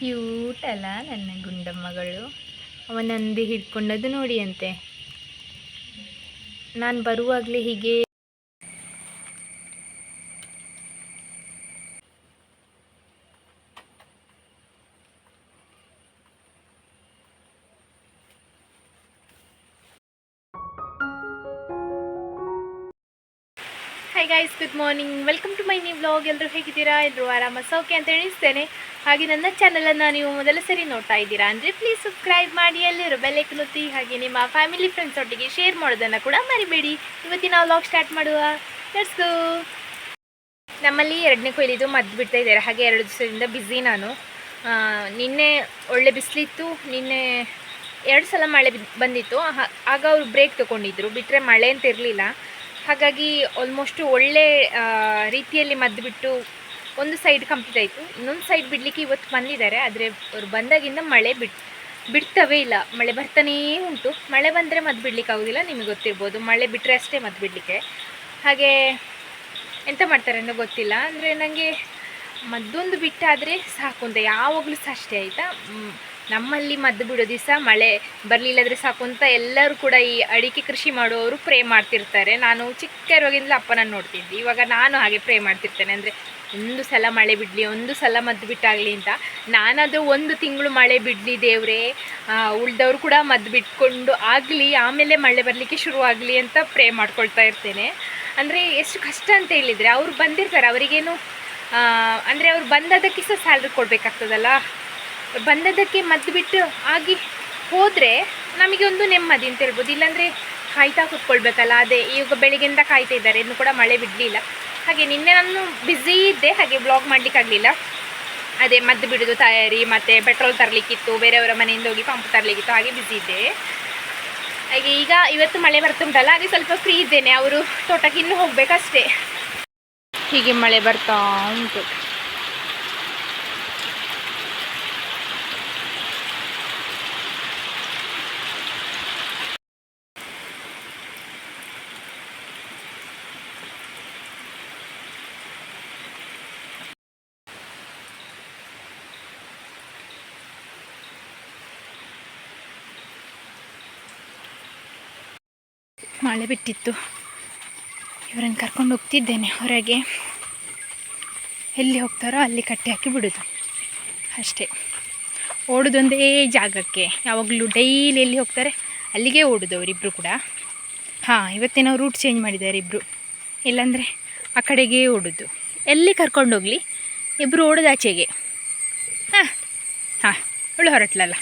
Cute ಅಲ್ಲ ನನ್ನ ಗುಂಡಮ್ಮಗಳು. ಅವನಂದಿ ಹಿಡ್ಕೊಂಡದ್ದು ನೋಡಿ ಅಂತೆ. ನಾನು ಬರುವಾಗಲೇ ಹೀಗೆ hi guys, good morning, welcome to my new vlog. ಎಲ್ಲರೂ ಹೇಗಿದ್ದೀರಾ? ಎಲ್ಲರೂ ಆರಾಮ ಸೌಖ್ಯ ಅಂತ ಎಣಿಸ್ತೇನೆ. ಹಾಗೆ ನನ್ನ ಚಾನಲನ್ನು ನೀವು ಮೊದಲ ಸರಿ ನೋಡ್ತಾ ಇದ್ದೀರಾ ಅಂದರೆ ಪ್ಲೀಸ್ ಸಬ್ಸ್ಕ್ರೈಬ್ ಮಾಡಿ, ಅಲ್ಲಿರೋ ಬೆಲ್ ಐಕಾನ್ ಒತ್ತಿ. ಹಾಗೆ ನಿಮ್ಮ ಫ್ಯಾಮಿಲಿ ಫ್ರೆಂಡ್ಸ್ ಒಟ್ಟಿಗೆ ಶೇರ್ ಮಾಡೋದನ್ನು ಕೂಡ ಮರಿಬೇಡಿ. ಇವತ್ತಿನ ವ್ಲಾಗ್ ಸ್ಟಾರ್ಟ್ ಮಾಡುವ. Let's go. ನಮ್ಮಲ್ಲಿ 2ನೇ ಕೊಯ್ಲಿದು ಮದ್ದು ಬಿಡ್ತಾ ಇದ್ದಾರೆ. ಹಾಗೆ 2 ದಿವಸದಿಂದ ಬ್ಯುಸಿ ನಾನು. ನಿನ್ನೆ ಒಳ್ಳೆ ಬಿಸಿಲಿತ್ತು. ನಿನ್ನೆ 2 ಸಲ ಮಳೆ ಬಂದಿತ್ತು. ಆಗ ಅವರು ಬ್ರೇಕ್ ತೊಗೊಂಡಿದ್ರು, ಬಿಟ್ಟರೆ ಮಳೆ ಅಂತ ಇರಲಿಲ್ಲ. ಹಾಗಾಗಿ ಆಲ್ಮೋಸ್ಟ್ ಒಳ್ಳೆ ರೀತಿಯಲ್ಲಿ ಮದ್ದು ಬಿಟ್ಟು ಒಂದು ಸೈಡ್ ಕಂಪ್ಲೀಟ್ ಆಯಿತು. ಇನ್ನೊಂದು ಸೈಡ್ ಬಿಡಲಿಕ್ಕೆ ಇವತ್ತು ಬಂದಿದ್ದಾರೆ. ಆದರೆ ಅವರು ಬಂದಾಗಿಂದ ಮಳೆ ಬಿಡ್ತವೇ ಇಲ್ಲ. ಮಳೆ ಬರ್ತಾನೇ ಉಂಟು. ಮಳೆ ಬಂದರೆ ಮದ್ದು ಬಿಡ್ಲಿಕ್ಕೆ ಆಗೋದಿಲ್ಲ, ನಿಮಗೆ ಗೊತ್ತಿರ್ಬೋದು. ಮಳೆ ಬಿಟ್ಟರೆ ಅಷ್ಟೇ ಮದ್ದು ಬಿಡಲಿಕ್ಕೆ. ಹಾಗೆ ಎಂತ ಮಾಡ್ತಾರೆ ಅಂತ ಗೊತ್ತಿಲ್ಲ. ಅಂದರೆ ನನಗೆ ಮದ್ದೊಂದು ಬಿಟ್ಟಾದರೆ ಸಾಕು ಅಂತ ಯಾವಾಗಲೂ ಸಹ ಅಷ್ಟೇ, ಆಯಿತಾ. ನಮ್ಮಲ್ಲಿ ಮದ್ದು ಬಿಡೋ ದಿವಸ ಮಳೆ ಬರಲಿಲ್ಲದ್ರೆ ಸಾಕು ಅಂತ ಎಲ್ಲರೂ ಕೂಡ ಈ ಅಡಿಕೆ ಕೃಷಿ ಮಾಡುವವರು ಪ್ರೇ ಮಾಡ್ತಿರ್ತಾರೆ. ನಾನು ಚಿಕ್ಕ ಇರುವಾಗಿಂದಲೂ ಅಪ್ಪನನ್ನು ನೋಡ್ತಿದ್ದೆ. ಇವಾಗ ನಾನು ಹಾಗೆ ಪ್ರೇ ಮಾಡ್ತಿರ್ತೇನೆ. ಅಂದರೆ ಒಂದು ಸಲ ಮಳೆ ಬಿಡಲಿ, ಒಂದು ಸಲ ಮದ್ದು ಬಿಟ್ಟಾಗಲಿ ಅಂತ. ನಾನದು 1 ತಿಂಗಳು ಮಳೆ ಬಿಡಲಿ ದೇವರೇ, ಉಳಿದವರು ಕೂಡ ಮದ್ದು ಬಿಟ್ಕೊಂಡು ಆಗಲಿ, ಆಮೇಲೆ ಮಳೆ ಬರಲಿಕ್ಕೆ ಶುರುವಾಗಲಿ ಅಂತ ಪ್ರೇ ಮಾಡ್ಕೊಳ್ತಾ ಇರ್ತೇನೆ. ಅಂದರೆ ಎಷ್ಟು ಕಷ್ಟ ಅಂತ ಹೇಳಿದರೆ, ಅವರು ಬಂದಿರ್ತಾರೆ, ಅವರಿಗೇನು ಅಂದರೆ ಅವ್ರು ಬಂದದಕ್ಕೆ ಸಹ ಸ್ಯಾಲ್ರಿ ಕೊಡಬೇಕಾಗ್ತದಲ್ಲ. ಬಂದದಕ್ಕೆ ಮದ್ದು ಬಿಟ್ಟು ಆಗಿ ಹೋದರೆ ನಮಗೆ ಒಂದು ನೆಮ್ಮದಿ ಅಂತ ಹೇಳ್ಬೋದು. ಇಲ್ಲಾಂದರೆ ಕಾಯ್ತಾ ಕೂತ್ಕೊಳ್ಬೇಕಲ್ಲ. ಅದೇ ಈಗ ಬೆಳಿಗ್ಗೆಯಿಂದ ಕಾಯ್ತಾ ಇದ್ದಾರೆ, ಇನ್ನೂ ಕೂಡ ಮಳೆ ಬಿಡಲಿಲ್ಲ. ಹಾಗೆ ನಿನ್ನೆ ನಾನು ಬ್ಯುಸಿ ಇದ್ದೆ, ಹಾಗೆ ಬ್ಲಾಗ್ ಮಾಡಲಿಕ್ಕಾಗಲಿಲ್ಲ. ಅದೇ ಮದ್ದು ಬಿಡೋದು ತಯಾರಿ, ಮತ್ತು ಪೆಟ್ರೋಲ್ ತರಲಿಕ್ಕಿತ್ತು, ಬೇರೆಯವರ ಮನೆಯಿಂದ ಹೋಗಿ ಪಂಪ್ ತರಲಿಕ್ಕಿತ್ತು, ಹಾಗೆ ಬ್ಯುಸಿ ಇದ್ದೆ. ಹಾಗೆ ಈಗ ಇವತ್ತು ಮಳೆ ಬರ್ತುಂಟಲ್ಲ, ಹಾಗೆ ಸ್ವಲ್ಪ ಫ್ರೀ ಇದ್ದೇನೆ. ಅವರು ತೋಟಕ್ಕೆ ಇನ್ನೂ ಹೋಗಬೇಕಷ್ಟೇ. ಹೀಗೆ ಮಳೆ ಬರ್ತಾ ಉಂಟು. ಮಳೆ ಬಿಟ್ಟಿತ್ತು. ಇವರನ್ನು ಕರ್ಕೊಂಡು ಹೋಗ್ತಿದ್ದೇನೆ ಹೊರಗೆ. ಎಲ್ಲಿ ಹೋಗ್ತಾರೋ ಅಲ್ಲಿ ಕಟ್ಟಿ ಹಾಕಿ ಬಿಡೋದು ಅಷ್ಟೇ. ಓಡೋದೊಂದೇ ಜಾಗಕ್ಕೆ, ಯಾವಾಗಲೂ ಡೈಲಿ ಎಲ್ಲಿ ಹೋಗ್ತಾರೆ ಅಲ್ಲಿಗೆ ಓಡೋದು ಅವರಿಬ್ಬರು ಕೂಡ. ಇವತ್ತೇನೋ ರೂಟ್ ಚೇಂಜ್ ಮಾಡಿದ್ದಾರೆ ಇಬ್ಬರು. ಇಲ್ಲಾಂದರೆ ಆ ಕಡೆಗೆ ಓಡೋದು. ಎಲ್ಲಿ ಕರ್ಕೊಂಡೋಗಲಿ ಇಬ್ಬರು ಓಡೋದು ಆಚೆಗೆ. ಅವಳು ಹೊರಟ್ಲಲ್ಲ.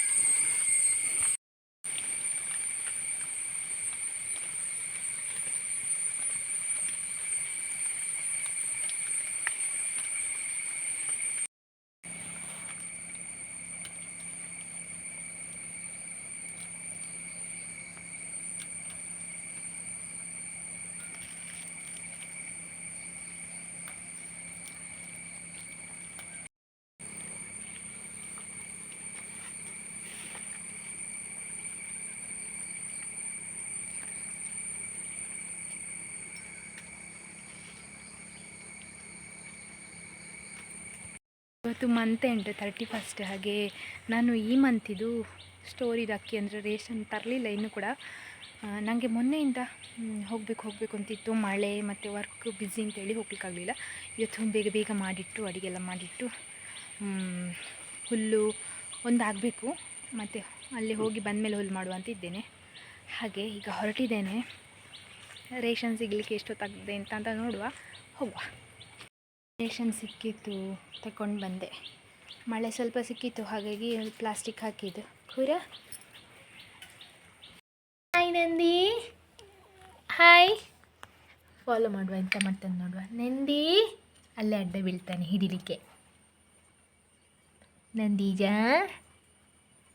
ಇವತ್ತು ಮಂತ್ ಎಂಡ್ 31. ಹಾಗೆ ನಾನು ಈ ಮಂತಿದು ಸ್ಟೋರಿದು ಅಕ್ಕಿ ಅಂದರೆ ರೇಷನ್ ತರಲಿಲ್ಲ ಇನ್ನೂ ಕೂಡ. ನನಗೆ ಮೊನ್ನೆಯಿಂದ ಹೋಗಬೇಕು ಅಂತಿತ್ತು. ಮಳೆ ಮತ್ತು ವರ್ಕ್ ಬ್ಯುಸಿ ಅಂತೇಳಿ ಹೋಗ್ಲಿಕ್ಕಾಗಲಿಲ್ಲ. ಇವತ್ತು ಬೇಗ ಬೇಗ ಮಾಡಿಟ್ಟು, ಅಡುಗೆಲ್ಲ ಮಾಡಿಟ್ಟು, ಹುಲ್ಲು ಒಂದು ಆಗಬೇಕು, ಮತ್ತು ಅಲ್ಲಿ ಹೋಗಿ ಬಂದಮೇಲೆ ಹುಲ್ಲು ಮಾಡುವಂತ ಇದ್ದೇನೆ. ಹಾಗೆ ಈಗ ಹೊರಟಿದ್ದೇನೆ. ರೇಷನ್ ಸಿಗಲಿಕ್ಕೆ ಎಷ್ಟೊತ್ತಾಗಿದೆ ಅಂತ ನೋಡುವ, ಹೋಗುವ. ರೇಷನ್ ಸಿಕ್ಕಿತ್ತು, ತಗೊಂಡು ಬಂದೆ. ಮಳೆ ಸ್ವಲ್ಪ ಸಿಕ್ಕಿತ್ತು, ಹಾಗಾಗಿ ಪ್ಲಾಸ್ಟಿಕ್ ಹಾಕಿದ್ದು ಕೂರ. Hi Nandi, hi. ಫಾಲೋ ಮಾಡುವ, ಎಂತ ಮಾಡ್ತಾನೆ ನೋಡುವ. ನಂದಿ ಅಲ್ಲೇ ಅಡ್ಡ ಬೀಳ್ತಾನೆ ಹಿಡಿಲಿಕ್ಕೆ. ನಂದೀಜ,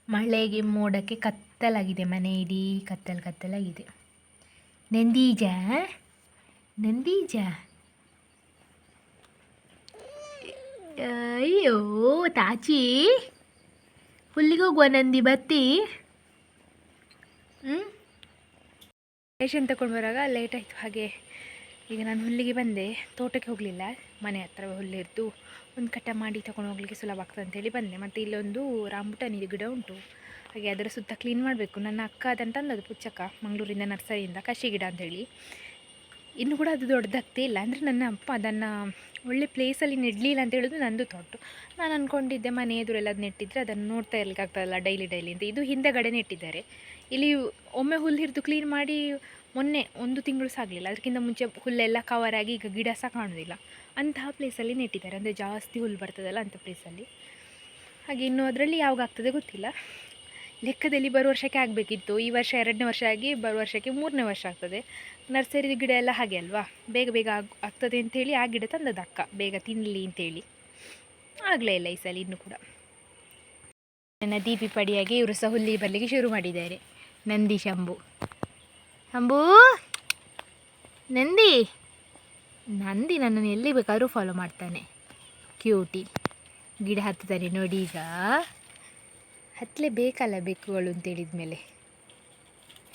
ಮಳೆಗೆ ಮೋಡಕ್ಕೆ ಕತ್ತಲಾಗಿದೆ, ಮನೆ ಇಡೀ ಕತ್ತಲಾಗಿದೆ. ನಂದೀಜ, ಅಯ್ಯೋ ತಾಚಿ, ಹುಲ್ಲಿಗೆ ಹೋಗುವ ನಂದಿ, ಬತ್ತಿ. ರೇಷನ್ ತಗೊಂಡು ಬರುವಾಗ ಲೇಟ್ ಆಯಿತು. ಹಾಗೆ ಈಗ ನಾನು ಹುಲ್ಲಿಗೆ ಬಂದೆ, ತೋಟಕ್ಕೆ ಹೋಗಲಿಲ್ಲ, ಮನೆ ಹತ್ರ ಹುಲ್ಲಿರ್ದು ಒಂದು ಕಟ್ಟ ಮಾಡಿ ತೊಗೊಂಡು ಹೋಗಲಿಕ್ಕೆ ಸುಲಭ ಆಗ್ತದೆ ಅಂತೇಳಿ ಬಂದೆ. ಮತ್ತು ಇಲ್ಲೊಂದು ರಾಂಬುಟಾನಿದು ಗಿಡ ಉಂಟು, ಹಾಗೆ ಅದರ ಸುತ್ತ ಕ್ಲೀನ್ ಮಾಡಬೇಕು. ನನ್ನ ಅಕ್ಕ ಅದನ್ನು ತಂದದ್ದು ಪುಚ್ಚಕ್ಕ ಮಂಗಳೂರಿಂದ ನರ್ಸರಿಯಿಂದ, ಕಷಿ ಗಿಡ ಅಂಥೇಳಿ. ಇನ್ನೂ ಕೂಡ ಅದು ದೊಡ್ಡದಾಗ್ತೇ ಇಲ್ಲ. ಅಂದರೆ ನನ್ನ ಅಪ್ಪ ಅದನ್ನು ಒಳ್ಳೆ ಪ್ಲೇಸಲ್ಲಿ ನೆಡಲಿಲ್ಲ ಅಂತ ಹೇಳೋದು ನಂದು ಥಾಟು. ನಾನು ಅಂದ್ಕೊಂಡಿದ್ದೆ ಮನೆ ಎದುರೆಲ್ಲ ಅದು ನೆಟ್ಟಿದ್ರೆ ಅದನ್ನು ನೋಡ್ತಾ ಇರಲಿಕ್ಕೆ ಆಗ್ತದಲ್ಲ ಡೈಲಿ ಅಂತ. ಇದು ಹಿಂದೆಗಡೆ ನೆಟ್ಟಿದ್ದಾರೆ. ಇಲ್ಲಿ ಒಮ್ಮೆ ಹುಲ್ಲು ಹಿಡಿದು ಕ್ಲೀನ್ ಮಾಡಿ ಮೊನ್ನೆ 1 ತಿಂಗಳು ಸಾಗಲಿಲ್ಲ, ಅದಕ್ಕಿಂತ ಮುಂಚೆ ಹುಲ್ಲೆಲ್ಲ ಕವರಾಗಿ ಈಗ ಗಿಡ ಸಹ ಕಾಣೋದಿಲ್ಲ. ಅಂತಹ ಪ್ಲೇಸಲ್ಲಿ ನೆಟ್ಟಿದ್ದಾರೆ, ಅಂದರೆ ಜಾಸ್ತಿ ಹುಲ್ಲು ಬರ್ತದಲ್ಲ ಅಂಥ ಪ್ಲೇಸಲ್ಲಿ. ಹಾಗೆ ಇನ್ನೂ ಅದರಲ್ಲಿ ಯಾವಾಗ ಆಗ್ತದೆ ಗೊತ್ತಿಲ್ಲ. ಲೆಕ್ಕದಲ್ಲಿ ಬರುವ ವರ್ಷಕ್ಕೆ ಆಗಬೇಕಿತ್ತು, ಈ ವರ್ಷ 2ನೇ ವರ್ಷ ಆಗಿ ಬರುವ ವರ್ಷಕ್ಕೆ 3ನೇ ವರ್ಷ ಆಗ್ತದೆ. ನರ್ಸರಿ ಗಿಡ ಎಲ್ಲ ಹಾಗೆ ಅಲ್ವಾ, ಬೇಗ ಆಗ್ತದೆ ಅಂಥೇಳಿ ಆ ಗಿಡ ತಂದದ್ದು ಅಕ್ಕ, ಬೇಗ ತಿನ್ನಲಿ ಅಂತೇಳಿ. ಆಗಲೇ ಇಲ್ಲ ಈ ಸಲ ಇನ್ನೂ ಕೂಡ. ನನ್ನ ದೀಪಿ ಪಡಿಯಾಗಿ ಇವರು ಸಹ ಹುಲ್ಲಿ ಬರಲಿಕ್ಕೆ ಶುರು ಮಾಡಿದ್ದಾರೆ. ನಂದಿ ಶಂಭು ನಂದಿ ನನ್ನನ್ನು ಎಲ್ಲಿ ಬೇಕಾದರೂ ಫಾಲೋ ಮಾಡ್ತಾನೆ. ಕ್ಯೂಟಿ ಗಿಡ ಹತ್ತುತ್ತಾನೆ ನೋಡಿ. ಈಗ ಹತ್ತಲೇ ಬೇಕಲ್ಲ ಬೆಕ್ಕುಗಳು ಅಂತೇಳಿದ ಮೇಲೆ.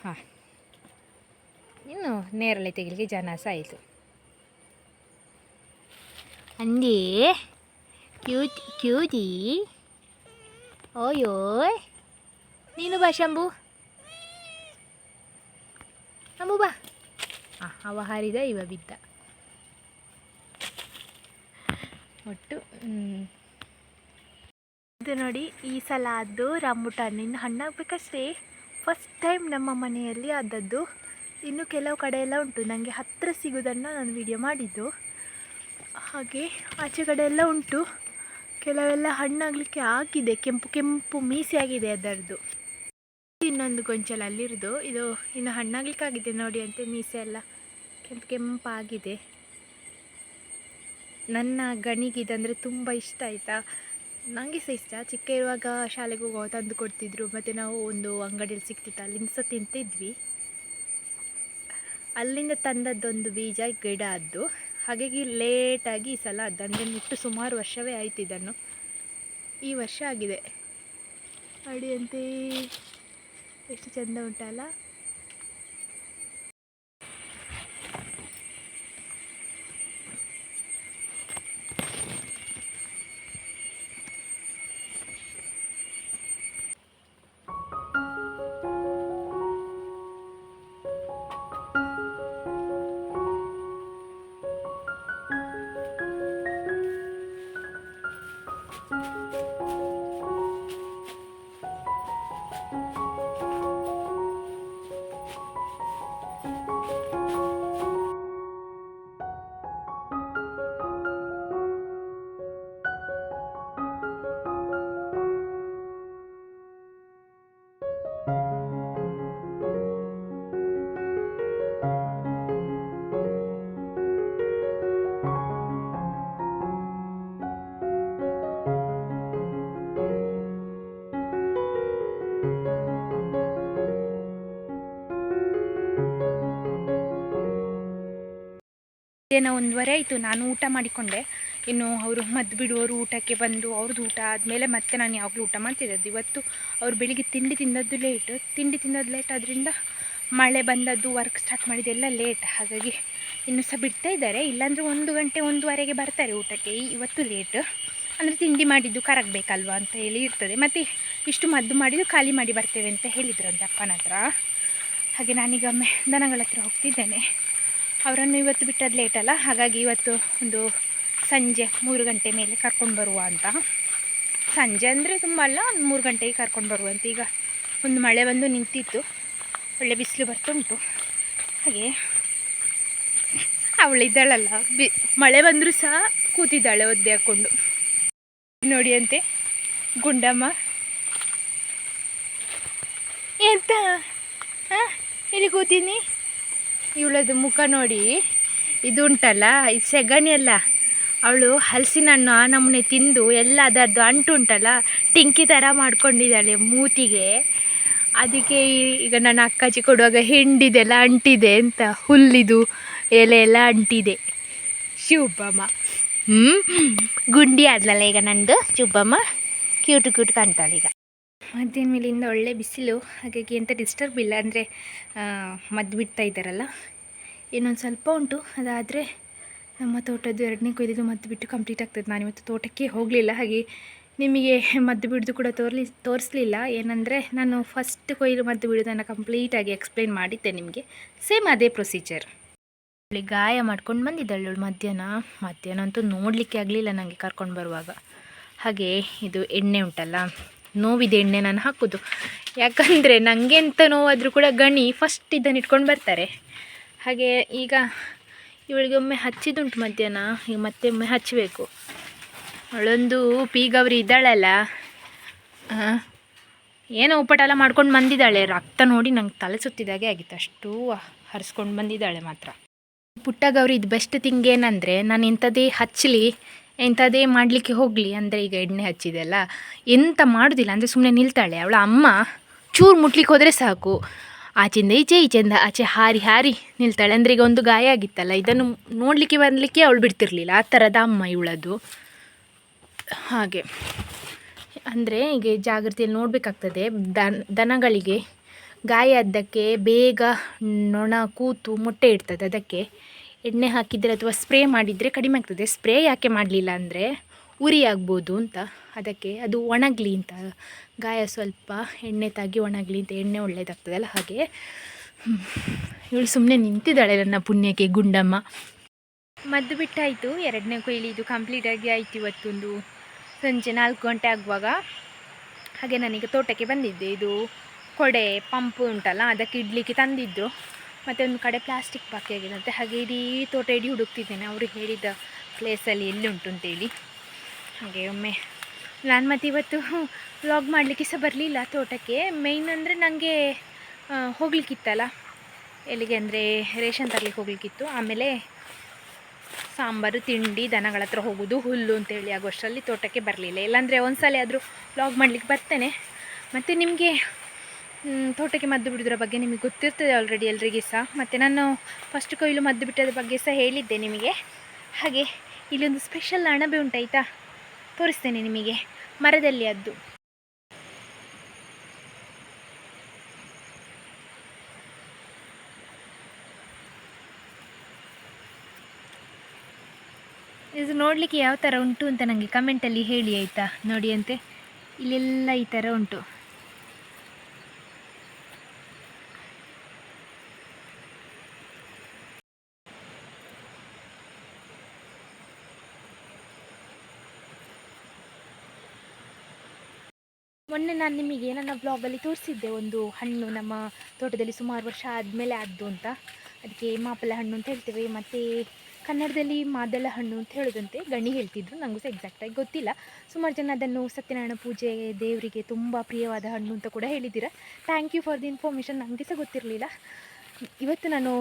ಹಾಂ, ಇನ್ನು ನೇರಳೆ ತೆಗಿಲಿಕ್ಕೆ ಜನ ಸಹ ಆಯಿತು. ಅಂದೇ ಕ್ಯೂಟಿ ಓಯೋಯ್, ನೀನು ಬಾ ಶಂಭು ಬಾ. ಅವ ಹಾರಿದ, ಇವ ಬಿದ್ದ. ಒಟ್ಟು ಇದು ನೋಡಿ, ಈ ಸಲ ಅದು ರಾಂಬುಟಾನಿನ ಹಣ್ಣಾಗಬೇಕಷ್ಟೇ. ಫಸ್ಟ್ ಟೈಮ್ ನಮ್ಮ ಮನೆಯಲ್ಲಿ ಆದದ್ದು. ಇನ್ನು ಕೆಲವು ಕಡೆ ಎಲ್ಲ ಉಂಟು, ನನಗೆ ಹತ್ತಿರ ಸಿಗೋದನ್ನು ನಾನು ವಿಡಿಯೋ ಮಾಡಿದ್ದು. ಹಾಗೆ ಆಚೆ ಕಡೆ ಎಲ್ಲ ಉಂಟು, ಕೆಲವೆಲ್ಲ ಹಣ್ಣಾಗಲಿಕ್ಕೆ ಆಗಿದೆ, ಕೆಂಪು ಮೀಸಿ ಆಗಿದೆ ಅದರದ್ದು. ಇನ್ನೊಂದು ಗೊಂಚಲ ಅಲ್ಲಿರೋದು, ಇದು ಇನ್ನು ಹಣ್ಣಾಗ್ಲಿಕ್ಕೆ ಆಗಿದೆ ನೋಡಿ. ಅಂತೆ ಮೀಸೆ ಎಲ್ಲ ಕೆಂಪಾಗಿದೆ. ನನ್ನ ಗಣಿಗೆ ಇದಂದರೆ ತುಂಬ ಇಷ್ಟ ಆಯಿತಾ. ನನಗೆ ಸಹ ಇಷ್ಟ. ಚಿಕ್ಕ ಇರುವಾಗ ಶಾಲೆಗೆ ಹೋಗುವ ತಂದು ಕೊಡ್ತಿದ್ರು, ಮತ್ತು ನಾವು ಒಂದು ಅಂಗಡಿಯಲ್ಲಿ ಸಿಕ್ತಿತ್ತು, ಅಲ್ಲಿಂದ ಸಹ ತಿಂತಿದ್ವಿ. ಅಲ್ಲಿಂದ ತಂದದ್ದೊಂದು ಬೀಜ ಗಿಡ ಅದು. ಹಾಗಾಗಿ ಲೇಟಾಗಿ ಈ ಸಲ ಅದಂದರೆ ನೆಟ್ಟು ಸುಮಾರು ವರ್ಷವೇ ಆಯಿತು. ಇದನ್ನು ಈ ವರ್ಷ ಆಗಿದೆ ಅಡಿಯಂತೆ. ಎಷ್ಟು ಚೆಂದ ಉಂಟಲ್ಲ. ಏನೋ 1:15 ಆಯಿತು, ನಾನು ಊಟ ಮಾಡಿಕೊಂಡೆ. ಇನ್ನು ಅವರು ಮದ್ದು ಬಿಡುವವರು ಊಟಕ್ಕೆ ಬಂದು ಅವ್ರದ್ದು ಊಟ ಆದಮೇಲೆ ಮತ್ತೆ ನಾನು ಯಾವಾಗಲೂ ಊಟ ಮಾಡ್ತಿದ್ದದ್ದು. ಇವತ್ತು ಅವರು ಬೆಳಿಗ್ಗೆ ತಿಂಡಿ ತಿಂದದ್ದು ಲೇಟ್ ಆದ್ದರಿಂದ ಮಳೆ ಬಂದದ್ದು, ವರ್ಕ್ ಸ್ಟಾರ್ಟ್ ಮಾಡಿದ್ದೆಲ್ಲ ಲೇಟ್. ಹಾಗಾಗಿ ಇನ್ನೂ ಸಹ ಬಿಡ್ತಾ ಇದ್ದಾರೆ. ಇಲ್ಲಾಂದರೆ 1 ಗಂಟೆ 1:15ಗೆ ಬರ್ತಾರೆ ಊಟಕ್ಕೆ. ಇವತ್ತು ಲೇಟ್ ಅಂದರೆ ತಿಂಡಿ ಮಾಡಿದ್ದು ಕರಗಬೇಕಲ್ವ ಅಂತ ಹೇಳಿ ಇರ್ತದೆ. ಮತ್ತು ಇಷ್ಟು ಮದ್ದು ಮಾಡಿದ್ದು ಖಾಲಿ ಮಾಡಿ ಬರ್ತೇವೆ ಅಂತ ಹೇಳಿದ್ರಂತೆ ಅಪ್ಪನ ಹತ್ರ. ಹಾಗೆ ನಾನೀಗ ದನಗಳ ಹತ್ರ ಹೋಗ್ತಿದ್ದೇನೆ. ಅವರನ್ನು ಇವತ್ತು ಬಿಟ್ಟದ್ದು ಲೇಟಲ್ಲ, ಹಾಗಾಗಿ ಇವತ್ತು ಒಂದು ಸಂಜೆ 3 ಗಂಟೆ ಮೇಲೆ ಕರ್ಕೊಂಡು ಬರುವ ಅಂತ. ಸಂಜೆ ಅಂದರೆ ತುಂಬ ಅಲ್ಲ, ಒಂದು 3 ಗಂಟೆಗೆ ಕರ್ಕೊಂಡು ಬರುವಂತ. ಈಗ ಒಂದು ಮಳೆ ಬಂದು ನಿಂತಿತ್ತು, ಒಳ್ಳೆ ಬಿಸಿಲು ಬರ್ತುಂಟು. ಹಾಗೆ ಅವಳಿದ್ದಾಳಲ್ಲ, ಮಳೆ ಬಂದರೂ ಸಹ ಕೂತಿದ್ದಾಳೆ ಒದ್ದೆ ಹಾಕ್ಕೊಂಡು. ನೋಡಿ ಅಂತೆ ಗುಂಡಮ್ಮ ಎಂತ ಇಲ್ಲಿ ಕೂತೀನಿ. ಇವಳದು ಮುಖ ನೋಡಿ, ಇದು ಉಂಟಲ್ಲ, ಇದು ಸೆಗಣಿ ಅಲ್ಲ, ಅವಳು ಹಲಸಿನ ಹಣ್ಣು ಆ ನಮೂನೆ ತಿಂದು ಎಲ್ಲ ಅದರದ್ದು ಅಂಟು ಉಂಟಲ್ಲ ಟಿಂಕಿ ಥರ ಮಾಡ್ಕೊಂಡಿದ್ದಾಳೆ ಮೂತಿಗೆ. ಅದಕ್ಕೆ ಈಗ ನನ್ನ ಅಕ್ಕಾಜಿ ಕೊಡುವಾಗ ಹಿಂಡಿದೆಲ್ಲ ಅಂಟಿದೆ ಅಂತ, ಹುಲ್ಲಿದು ಎಲೆ ಎಲ್ಲ ಅಂಟಿದೆ. ಶುಭಮ್ಮ ಗುಂಡಿ ಆದ್ಲಲ್ಲ ಈಗ ನಂದು ಶುಭಮ್ಮ, ಕ್ಯೂಟ್ ಕಾಣ್ತಾಳೆ ಈಗ. ಮಧ್ಯಾಹ್ನ ಮೇಲಿಂದ ಒಳ್ಳೆ ಬಿಸಿಲು, ಹಾಗಾಗಿ ಎಂತ ಡಿಸ್ಟರ್ಬ್ ಇಲ್ಲ. ಅಂದರೆ ಮದ್ದು ಬಿಡ್ತಾ ಇದ್ದಾರಲ್ಲ, ಇನ್ನೊಂದು ಸ್ವಲ್ಪ ಉಂಟು. ಅದಾದರೆ ನಮ್ಮ ತೋಟದ್ದು 2ನೇ ಕೊಯ್ಲಿದು ಮದ್ದು ಬಿಟ್ಟು ಕಂಪ್ಲೀಟ್ ಆಗ್ತದೆ. ನಾನಿವತ್ತು ತೋಟಕ್ಕೆ ಹೋಗಲಿಲ್ಲ, ಹಾಗೆ ನಿಮಗೆ ಮದ್ದು ಬಿಡೋದು ಕೂಡ ತೋರಿಸಲಿಲ್ಲ. ಏನಂದರೆ ನಾನು ಫಸ್ಟ್ ಕೊಯ್ಲು ಮದ್ದು ಬಿಡೋದನ್ನು ಕಂಪ್ಲೀಟಾಗಿ ಎಕ್ಸ್ಪ್ಲೈನ್ ಮಾಡಿದ್ದೆ ನಿಮಗೆ. ಸೇಮ್ ಅದೇ ಪ್ರೊಸೀಜರ್. ಅಲ್ಲಿ ಗಾಯ ಮಾಡ್ಕೊಂಡು ಬಂದಿದ್ದಾಳೆ ಮಧ್ಯಾಹ್ನ ಅಂತೂ ನೋಡಲಿಕ್ಕೆ ಆಗಲಿಲ್ಲ ನನಗೆ ಕರ್ಕೊಂಡು ಬರುವಾಗ. ಹಾಗೆ ಇದು ಎಣ್ಣೆ ಉಂಟಲ್ಲ, ನೋವಿದೆ ಎಣ್ಣೆ ನಾನು ಹಾಕೋದು. ಯಾಕಂದರೆ ನನಗೆ ಎಂತ ನೋವಾದರೂ ಕೂಡ ಗಣಿ ಫಸ್ಟ್ ಇದನ್ನು ಇಟ್ಕೊಂಡು ಬರ್ತಾರೆ. ಹಾಗೆ ಈಗ ಇವಳಿಗೆ ಒಮ್ಮೆ ಹಚ್ಚಿದುಂಟು ಮಧ್ಯಾಹ್ನ, ಈಗ ಮತ್ತೆ ಒಮ್ಮೆ ಹಚ್ಚಬೇಕು. ಅವಳೊಂದು ಪೀಗವ್ರಿ ಇದ್ದಾಳಲ್ಲ, ಏನೋ ಉಪಟೆಲ್ಲ ಮಾಡ್ಕೊಂಡು ಬಂದಿದ್ದಾಳೆ. ರಕ್ತ ನೋಡಿ ನಂಗೆ ತಲೆ ಸುತ್ತಿದಾಗೆ ಆಗಿತ್ತು, ಅಷ್ಟು ಹರಿಸ್ಕೊಂಡು ಬಂದಿದ್ದಾಳೆ. ಮಾತ್ರ ಪುಟ್ಟ ಗೌರಿ ಇದು ಬೆಸ್ಟ್ ಥಿಂಗ್ ಏನಂದರೆ, ನಾನು ಎಂಥದೇ ಹಚ್ಚಲಿ ಎಂಥದೇ ಮಾಡಲಿಕ್ಕೆ ಹೋಗಲಿ ಅಂದರೆ, ಈಗ ಎಣ್ಣೆ ಹಚ್ಚಿದೆಲ್ಲ ಎಂತ ಮಾಡೋದಿಲ್ಲ, ಅಂದರೆ ಸುಮ್ಮನೆ ನಿಲ್ತಾಳೆ. ಅವಳ ಅಮ್ಮ ಚೂರು ಮುಟ್ಲಿಕ್ಕೆ ಹೋದರೆ ಸಾಕು, ಆಚೆಯಿಂದ ಈಚೆಯಿಂದ ಆಚೆ ಹಾರಿ ನಿಲ್ತಾಳೆ. ಅಂದರೆ ಈಗ ಒಂದು ಗಾಯ ಆಗಿತ್ತಲ್ಲ, ಇದನ್ನು ನೋಡಲಿಕ್ಕೆ ಬರಲಿಕ್ಕೆ ಅವಳು ಬಿಡ್ತಿರ್ಲಿಲ್ಲ, ಆ ಥರದ ಅಮ್ಮ ಇವಳದು. ಹಾಗೆ ಅಂದರೆ ಈಗ ಜಾಗ್ರತೆಯಲ್ಲಿ ನೋಡಬೇಕಾಗ್ತದೆ. ದನಗಳಿಗೆ ಗಾಯ ಆದ್ದಕ್ಕೆ ಬೇಗ ನೊಣ ಕೂತು ಮೊಟ್ಟೆ ಇಡ್ತದೆ. ಅದಕ್ಕೆ ಎಣ್ಣೆ ಹಾಕಿದರೆ ಅಥವಾ ಸ್ಪ್ರೇ ಮಾಡಿದರೆ ಕಡಿಮೆ ಆಗ್ತದೆ. ಸ್ಪ್ರೇ ಯಾಕೆ ಮಾಡಲಿಲ್ಲ ಅಂದರೆ ಉರಿ ಆಗ್ಬೋದು ಅಂತ, ಅದಕ್ಕೆ ಅದು ಒಣಗಲಿ ಅಂತ, ಗಾಯ ಸ್ವಲ್ಪ ಎಣ್ಣೆ ತಾಗಿ ಒಣಗಲಿ ಅಂತ, ಎಣ್ಣೆ ಒಳ್ಳೆಯದಾಗ್ತದಲ್ಲ. ಹಾಗೆ ಇವಳು ಸುಮ್ಮನೆ ನಿಂತಿದ್ದಾಳೆ ನನ್ನ ಪುಣ್ಯಕ್ಕೆ ಗುಂಡಮ್ಮ. ಮದ್ದು ಬಿಟ್ಟಾಯಿತು, 2ನೇ ಕೊಯ್ಲಿದು ಕಂಪ್ಲೀಟಾಗಿ ಆಯಿತು ಇವತ್ತೊಂದು ಸಂಜೆ 4 ಗಂಟೆ ಆಗುವಾಗ. ಹಾಗೆ ನಾನೀಗ ತೋಟಕ್ಕೆ ಬಂದಿದ್ದೆ. ಇದು ಕೊಡೆ ಪಂಪು ಉಂಟಲ್ಲ, ಅದಕ್ಕೆ ಇಡಲಿಕ್ಕೆ ತಂದಿದ್ದು. ಮತ್ತು ಒಂದು ಕಡೆ ಪ್ಲಾಸ್ಟಿಕ್ ಬಾಕಿ ಆಗಿದಂತೆ. ಹಾಗೆ ಇಡೀ ತೋಟ ಹುಡುಕ್ತಿದ್ದೇನೆ, ಅವರು ಹೇಳಿದ ಪ್ಲೇಸಲ್ಲಿ ಎಲ್ಲಿ ಉಂಟು ಅಂತೇಳಿ. ಹಾಗೆ ಒಮ್ಮೆ ನಾನು ಮತ್ತು ಇವತ್ತು ವ್ಲಾಗ್ ಮಾಡಲಿಕ್ಕೆ ಸಹ ಬರಲಿಲ್ಲ ತೋಟಕ್ಕೆ. ಮೇಯ್ನ್ ಅಂದರೆ ನನಗೆ ಹೋಗ್ಲಿಕ್ಕಿತ್ತಲ್ಲ, ಎಲ್ಲಿಗೆ ಅಂದರೆ ರೇಷನ್ ತರಲಿಕ್ಕೆ ಹೋಗ್ಲಿಕ್ಕಿತ್ತು. ಆಮೇಲೆ ಸಾಂಬಾರು ತಿಂಡಿ ದನಗಳ ಹತ್ರ ಹೋಗೋದು ಹುಲ್ಲು ಅಂತೇಳಿ ಆಗೋಷ್ಟರಲ್ಲಿ ತೋಟಕ್ಕೆ ಬರಲಿಲ್ಲ. ಇಲ್ಲಾಂದರೆ ಒಂದ್ಸಲ ಆದರೂ ವ್ಲಾಗ್ ಮಾಡಲಿಕ್ಕೆ ಬರ್ತೇನೆ. ಮತ್ತು ನಿಮಗೆ ತೋಟಕ್ಕೆ ಮದ್ದು ಬಿಡೋದ್ರ ಬಗ್ಗೆ ನಿಮಗೆ ಗೊತ್ತಿರ್ತದೆ ಆಲ್ರೆಡಿ ಎಲ್ರಿಗೆ ಸಹ. ಮತ್ತು ನಾನು ಫಸ್ಟ್ ಕೊಯ್ಲು ಮದ್ದು ಬಿಟ್ಟೋದ್ರ ಬಗ್ಗೆ ಸಹ ಹೇಳಿದ್ದೆ ನಿಮಗೆ. ಹಾಗೆ ಇಲ್ಲೊಂದು ಸ್ಪೆಷಲ್ ಅಣಬೆ ಉಂಟಾಯ್ತಾ, ತೋರಿಸ್ತೇನೆ ನಿಮಗೆ, ಮರದಲ್ಲಿ ಅದು. ಇದು ನೋಡಲಿಕ್ಕೆ ಯಾವ ಥರ ಉಂಟು ಅಂತ ನನಗೆ ಕಮೆಂಟಲ್ಲಿ ಹೇಳಿ ಆಯಿತಾ. ನೋಡಿ ಅಂತೆ, ಇಲ್ಲೆಲ್ಲ ಈ ಥರ ಉಂಟು. ಮೊನ್ನೆ ನಾನು ನಿಮಗೆ ನನ್ನ ಬ್ಲಾಗಲ್ಲಿ ತೋರಿಸಿದ್ದೆ ಒಂದು ಹಣ್ಣು, ನಮ್ಮ ತೋಟದಲ್ಲಿ ಸುಮಾರು ವರ್ಷ ಆದಮೇಲೆ ಆದ್ದು ಅಂತ. ಅದಕ್ಕೆ ಮಾಪಲ ಹಣ್ಣು ಅಂತ ಹೇಳ್ತೇವೆ, ಮತ್ತು ಕನ್ನಡದಲ್ಲಿ ಮಾದಳ ಹಣ್ಣು ಅಂತ ಹೇಳೋದಂತೆ ಗಣಿ ಹೇಳ್ತಿದ್ರು. ನನಗೂ ಸಹ ಎಕ್ಸಾಕ್ಟಾಗಿ ಗೊತ್ತಿಲ್ಲ. ಸುಮಾರು ಜನ ಅದನ್ನು ಸತ್ಯನಾರಾಯಣ ಪೂಜೆ ದೇವರಿಗೆ ತುಂಬ ಪ್ರಿಯವಾದ ಹಣ್ಣು ಅಂತ ಕೂಡ ಹೇಳಿದ್ದೀರಾ. Thank you for the information, ನನಗೆ ಸಹ ಗೊತ್ತಿರಲಿಲ್ಲ. ಇವತ್ತು ನಾನು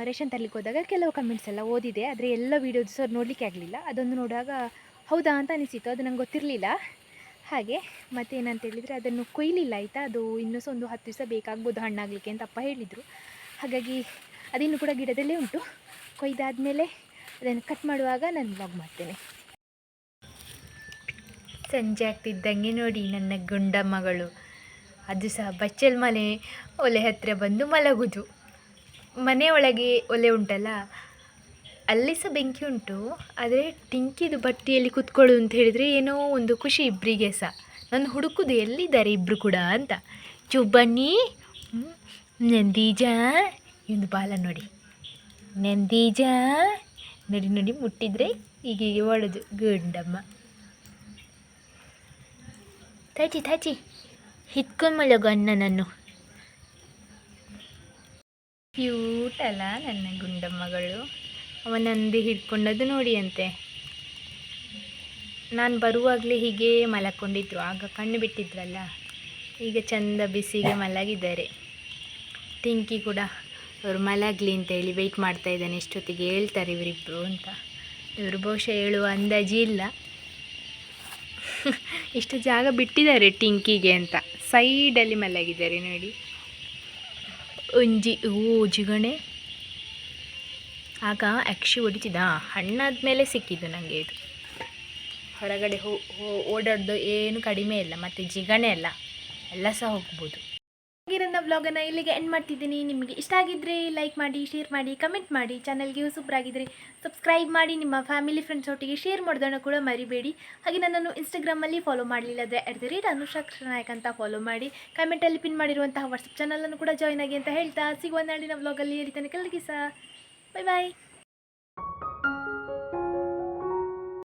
ರೇಷನ್ ತರಲಿಕ್ಕೆ ಹೋದಾಗ ಕೆಲವು ಕಮೆಂಟ್ಸ್ ಎಲ್ಲ ಓದಿದೆ, ಆದರೆ ಎಲ್ಲ ವೀಡಿಯೋಸ್ ನೋಡಲಿಕ್ಕೆ ಆಗಲಿಲ್ಲ. ಅದೊಂದು ನೋಡುವಾಗ ಹೌದಾ ಅಂತ ಅನಿಸಿತು, ಅದು ನಂಗೆ ಗೊತ್ತಿರಲಿಲ್ಲ. ಹಾಗೆ ಮತ್ತೇನಂತ ಹೇಳಿದರೆ, ಅದನ್ನು ಕೊಯ್ಲಿಲ್ಲ ಆಯಿತಾ, ಅದು ಇನ್ನೂ ಸಹ ಒಂದು 10 ದಿವಸ ಬೇಕಾಗ್ಬೋದು ಹಣ್ಣಾಗಲಿಕ್ಕೆ ಅಂತ ಅಪ್ಪ ಹೇಳಿದರು. ಹಾಗಾಗಿ ಅದಿನ್ನೂ ಕೂಡ ಗಿಡದಲ್ಲೇ ಉಂಟು. ಕೊಯ್ದಾದಮೇಲೆ ಅದನ್ನು ಕಟ್ ಮಾಡುವಾಗ ನಾನು ವ್ಲಾಗ್ ಮಾಡ್ತೇನೆ. ಸಂಜೆ ಆಗ್ತಿದ್ದಂಗೆ ನೋಡಿ ನನ್ನ ಗುಂಡಮ್ಮಗಳು, ಅದು ಸಹ ಬಚ್ಚಲ್ ಮನೆ ಒಲೆ ಹತ್ತಿರ ಬಂದು ಮಲಗುವುದು. ಮನೆಯೊಳಗೆ ಒಲೆ ಉಂಟಲ್ಲ, ಅಲ್ಲಿ ಸಹ ಬೆಂಕಿ ಉಂಟು, ಆದರೆ ಟಿಂಕಿದು ಬಟ್ಟಿಯಲ್ಲಿ ಕೂತ್ಕೊಳ್ಳು ಅಂತ ಹೇಳಿದರೆ ಏನೋ ಒಂದು ಖುಷಿ ಇಬ್ಬರಿಗೆ ಸಹ. ನಾನು ಹುಡುಕುದು ಎಲ್ಲಿದ್ದಾರೆ ಇಬ್ಬರು ಕೂಡ ಅಂತ. ಚುಬ್ಬಣ್ಣಿ, ನಂದೀಜ, ಒಂದು ಬಾಲ ನೋಡಿ, ನಂದೀಜ ನೋಡಿ ನೋಡಿ, ಮುಟ್ಟಿದರೆ ಹೀಗೆ ಒಳದು ಗುಂಡಮ್ಮ. ತಾಚಿ ಹಿತ್ಕೊಂಡು ಮಲಗು ಅಣ್ಣನನ್ನು. ಕ್ಯೂಟ್ ಅಲ್ಲ ನನ್ನ ಗುಂಡಮ್ಮಗಳು. ಅವನಂದು ಹಿಡ್ಕೊಂಡದ್ದು ನೋಡಿ ಅಂತೆ. ನಾನು ಬರುವಾಗಲೇ ಹೀಗೆ ಮಲಕೊಂಡಿದ್ರು, ಆಗ ಕಣ್ಣು ಬಿಟ್ಟಿದ್ರಲ್ಲ, ಈಗ ಚಂದ ಬಿಸಿಗೆ ಮಲಗಿದ್ದಾರೆ. ಟಿಂಕಿ ಕೂಡ ಅವರು ಮಲಗಲಿ ಅಂತೇಳಿ ವೆಯ್ಟ್ ಮಾಡ್ತಾ ಇದ್ದಾನೆ, ಎಷ್ಟೊತ್ತಿಗೆ ಹೇಳ್ತಾರೆ ಇವರಿಬ್ಬರು ಅಂತ. ಇವರು ಬಹುಶಃ ಹೇಳುವ ಅಂದಾಜಿ ಇಲ್ಲ. ಇಷ್ಟು ಜಾಗ ಬಿಟ್ಟಿದ್ದಾರೆ ಟಿಂಕಿಗೆ ಅಂತ, ಸೈಡಲ್ಲಿ ಮಲಗಿದ್ದಾರೆ ನೋಡಿ. ಒಂಜಿ ಜಿಗಣೆ ಆಗ ಅಕ್ಷಿ ಹೊಡಿತಿದ್ದ, ಹಣ್ಣಾದ ಮೇಲೆ ಸಿಕ್ಕಿದ್ದು ನನಗೆ ಇದು. ಹೊರಗಡೆ ಓಡಾಡ್ದು ಏನು ಕಡಿಮೆ ಇಲ್ಲ, ಮತ್ತು ಜಿಗಣೆ ಎಲ್ಲ ಸಹ ಹೋಗ್ಬೋದು. ಹಾಗೆ ನನ್ನ ವ್ಲಾಗನ್ನು ಇಲ್ಲಿಗೆ ಎಂಡ್ ಮಾಡ್ತಿದ್ದೀನಿ. ನಿಮಗೆ ಇಷ್ಟ ಆಗಿದ್ದರೆ ಲೈಕ್ ಮಾಡಿ, ಶೇರ್ ಮಾಡಿ, ಕಮೆಂಟ್ ಮಾಡಿ. ಚಾನಲ್ಗೆ ಹೊಸಬ್ರಾಗಿದ್ದರೆ ಸಬ್ಸ್ಕ್ರೈಬ್ ಮಾಡಿ. ನಿಮ್ಮ ಫ್ಯಾಮಿಲಿ ಫ್ರೆಂಡ್ಸ್ ಒಟ್ಟಿಗೆ ಶೇರ್ ಮಾಡೋದನ್ನು ಕೂಡ ಮರಿಬೇಡಿ. ಹಾಗೆ ನನ್ನನ್ನು ಇನ್ಸ್ಟಾಗ್ರಾಮಲ್ಲಿ ಫಾಲೋ ಮಾಡಲಿಲ್ಲದ್ರೆ @ಅನುಷಾ ಕೃಷ್ಣನಾಯಕ್ ಅಂತ ಫಾಲೋ ಮಾಡಿ. ಕಮೆಂಟಲ್ಲಿ ಪಿನ್ ಮಾಡಿರುವಂತಹ ವಾಟ್ಸಪ್ ಚಾನಲನ್ನು ಕೂಡ ಜಾಯ್ನ್ ಆಗಿ ಅಂತ ಹೇಳ್ತಾ ಸಿಗುವ ನಾಳಿನ ವ್ಲಾಗಲ್ಲಿ. ಎಲ್ಲಿ ತನಕ ಎಲ್ಲರಿಗೂ ಸಹ ಬೈ ಬಾಯ್.